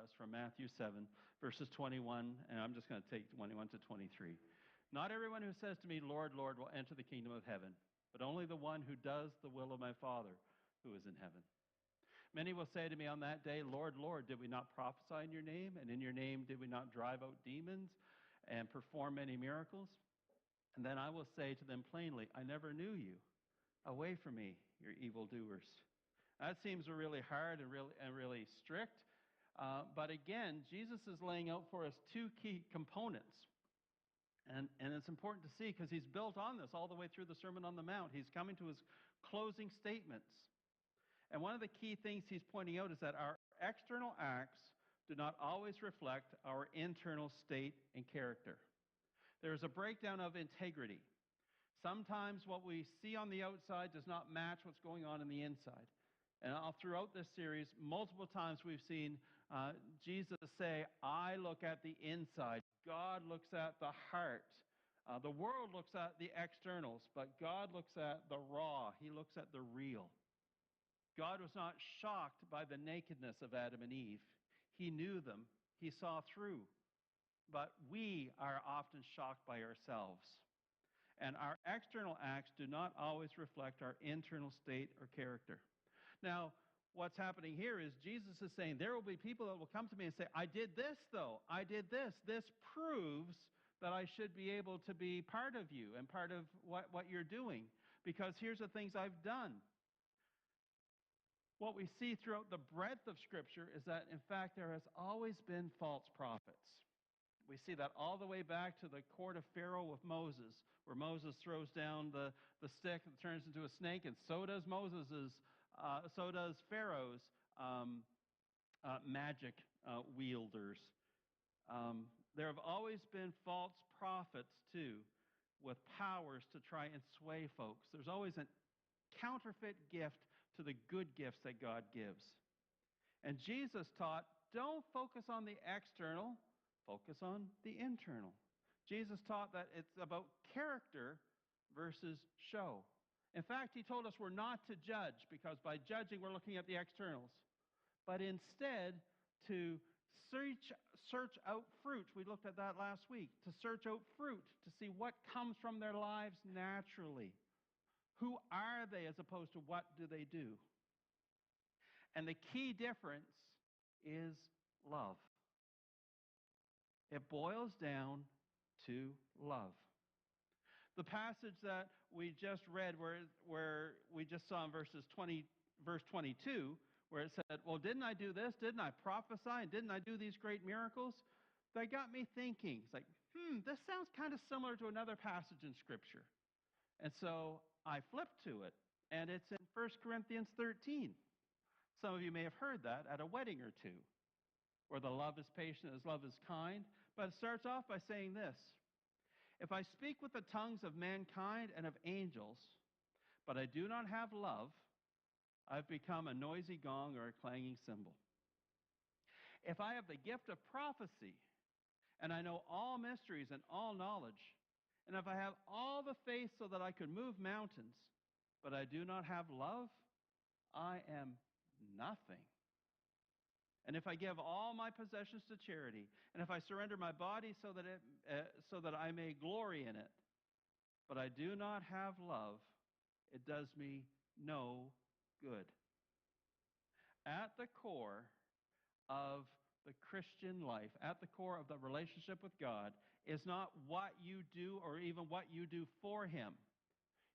us from Matthew 7, verses 21, and I'm just going to take 21 to 23. Not everyone who says to me, Lord, Lord, will enter the kingdom of heaven, but only the one who does the will of my Father who is in heaven. Many will say to me on that day, Lord, Lord, did we not prophesy in your name? And in your name did we not drive out demons and perform many miracles? And then I will say to them plainly, I never knew you. Away from me, you evildoers. That seems really hard and really strict. But again, Jesus is laying out for us two key components. And it's important to see because he's built on this all the way through the Sermon on the Mount. He's coming to his closing statements. And one of the key things he's pointing out is that our external acts do not always reflect our internal state and character. There is a breakdown of integrity. Sometimes what we see on the outside does not match what's going on in the inside. And throughout this series, multiple times we've seen Jesus say, I look at the inside. God looks at the heart. The world looks at the externals, but God looks at the raw. He looks at the real. God was not shocked by the nakedness of Adam and Eve. He knew them. He saw through. But we are often shocked by ourselves. And our external acts do not always reflect our internal state or character. Now, what's happening here is Jesus is saying there will be people that will come to me and say, I did this though. I did this. This proves that I should be able to be part of you and part of what you're doing. Because here's the things I've done. What we see throughout the breadth of Scripture is that, in fact, there has always been false prophets. We see that all the way back to the court of Pharaoh with Moses, where Moses throws down the stick that turns into a snake, and so does Pharaoh's magic wielders. There have always been false prophets, too, with powers to try and sway folks. There's always an counterfeit gift to the good gifts that God gives. And Jesus taught, don't focus on the external, focus on the internal. Jesus taught that it's about character versus show. In fact, he told us we're not to judge, because by judging we're looking at the externals, but instead to search out fruit. We looked at that last week. To search out fruit, to see what comes from their lives naturally. Who are they as opposed to what do they do? And the key difference is love. It boils down to love. The passage that we just read, where we just saw in verse 22, where it said, well, didn't I do this? Didn't I prophesy? And didn't I do these great miracles? That got me thinking. It's like, this sounds kind of similar to another passage in Scripture. And so I flipped to it, and it's in 1 Corinthians 13. Some of you may have heard that at a wedding or two, where the love is patient as love is kind. But it starts off by saying this: if I speak with the tongues of mankind and of angels, but I do not have love, I've become a noisy gong or a clanging cymbal. If I have the gift of prophecy, and I know all mysteries and all knowledge, and if I have all the faith so that I could move mountains, but I do not have love, I am nothing. And if I give all my possessions to charity, and if I surrender my body so that I may glory in it, but I do not have love, it does me no good. At the core of the Christian life, at the core of the relationship with God, is not what you do or even what you do for Him.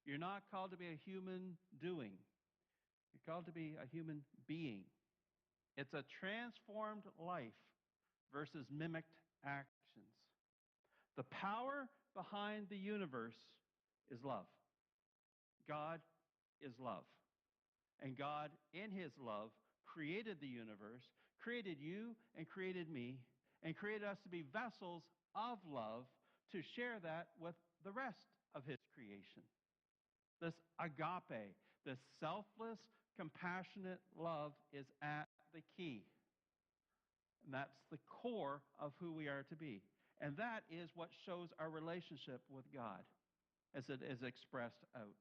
You're not called to be a human doing. You're called to be a human being. It's a transformed life versus mimicked actions. The power behind the universe is love. God is love. And God, in His love, created the universe, created you and created me, and created us to be vessels of love to share that with the rest of His creation. This agape, this selfless, compassionate love is at the key. And that's the core of who we are to be. And that is what shows our relationship with God as it is expressed out.